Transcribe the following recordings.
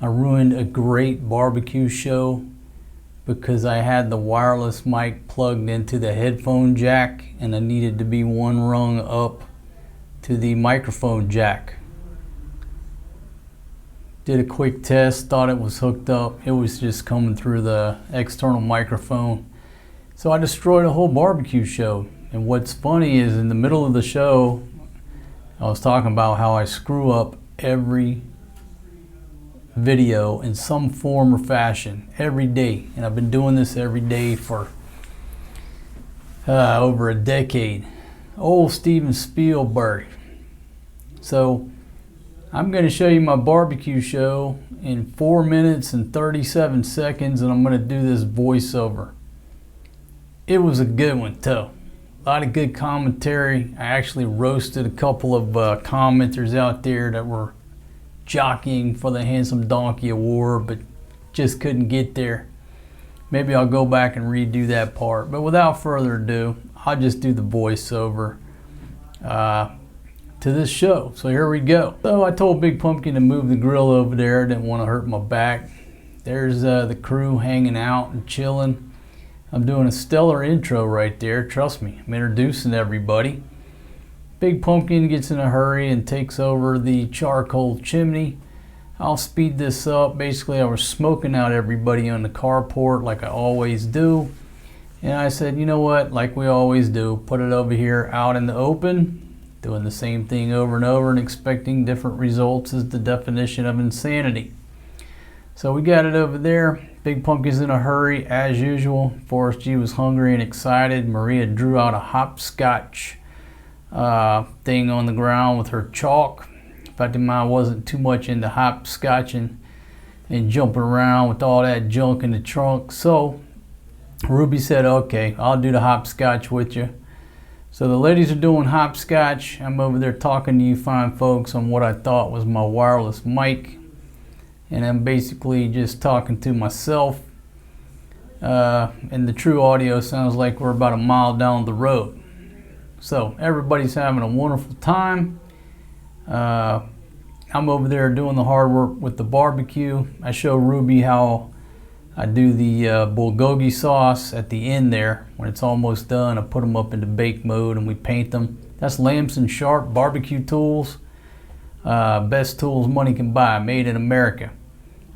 I ruined a great barbecue show because I had the wireless mic plugged into the headphone jack and I needed to be one rung up to the microphone jack. Did a quick test, thought it was hooked up. It was just coming through the external microphone. So I destroyed a whole barbecue show. And what's funny is in the middle of the show, I was talking about how I screw up every video in some form or fashion every day. And I've been doing this every day for over a decade. Old Steven Spielberg. So I'm going to show you my barbecue show in 4 minutes and 37 seconds, and I'm going to do this voiceover. It was a good one too. A lot of good commentary. I actually roasted a couple of commenters out there that were jockeying for the Handsome Donkey Award, but just couldn't get there. Maybe I'll go back and redo that part. But without further ado, I'll just do the voiceover to this show. So here we go. So I told Big Pumpkin to move the grill over there. Didn't want to hurt my back. There's the crew hanging out and chilling. I'm doing a stellar intro right there. Trust me, I'm introducing everybody. Big Pumpkin gets in a hurry and takes over the charcoal chimney. I'll speed this up. Basically, I was smoking out everybody on the carport like I always do. And I said, you know what, like we always do, put it over here out in the open. Doing the same thing over and over and expecting different results is the definition of insanity. So we got it over there. Big Pumpkin's in a hurry as usual. Forrest G was hungry and excited. Maria drew out a hopscotch thing on the ground with her chalk. Fatima wasn't too much into hopscotching and jumping around with all that junk in the trunk. So Ruby said, okay, I'll do the hopscotch with you. So the ladies are doing hopscotch. I'm over there talking to you fine folks on what I thought was my wireless mic. And I'm basically just talking to myself. And the true audio sounds like we're about a mile down the road. So everybody's having a wonderful time. I'm over there doing the hard work with the barbecue. I show Ruby how I do the bulgogi sauce at the end there. When it's almost done, I put them up into bake mode and we paint them. That's Lamson Sharp barbecue tools. Best tools money can buy, made in America.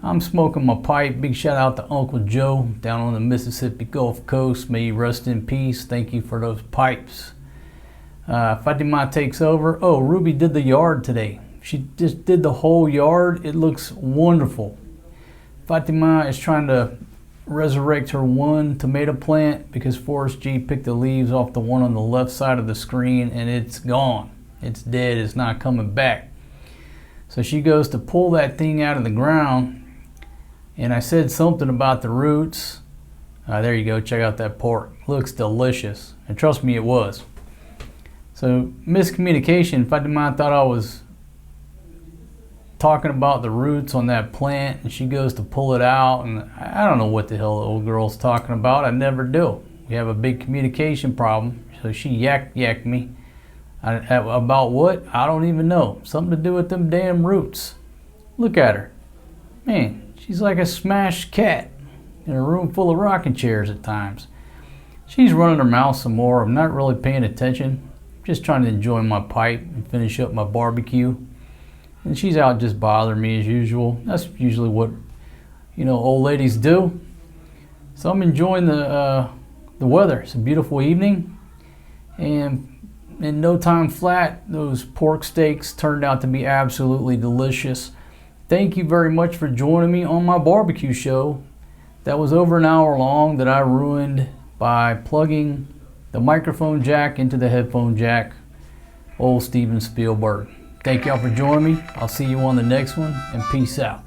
I'm smoking my pipe. Big shout out to Uncle Joe down on the Mississippi Gulf Coast. May you rest in peace. Thank you for those pipes. Fatima takes over. Oh, Ruby did the yard today. She just did the whole yard. It looks wonderful. Fatima is trying to resurrect her one tomato plant because Forrest G picked the leaves off the one on the left side of the screen and it's gone. It's dead. It's not coming back. So she goes to pull that thing out of the ground. And I said something about the roots. There you go, check out that pork. Looks delicious. And trust me, it was. So miscommunication. Fatima thought I was talking about the roots on that plant and she goes to pull it out and I don't know what the hell the old girl's talking about. I never do. We have a big communication problem. So she yacked me. About what? I don't even know. Something to do with them damn roots. Look at her. Man. She's like a smashed cat in a room full of rocking chairs at times. She's running her mouth some more. I'm not really paying attention. Just trying to enjoy my pipe and finish up my barbecue. And she's out just bothering me as usual. That's usually what, you know, old ladies do. So I'm enjoying the weather. It's a beautiful evening. And in no time flat, those pork steaks turned out to be absolutely delicious. Thank you very much for joining me on my barbecue show. That was over an hour long that I ruined by plugging the microphone jack into the headphone jack. Old Steven Spielberg. Thank y'all for joining me. I'll see you on the next one and peace out.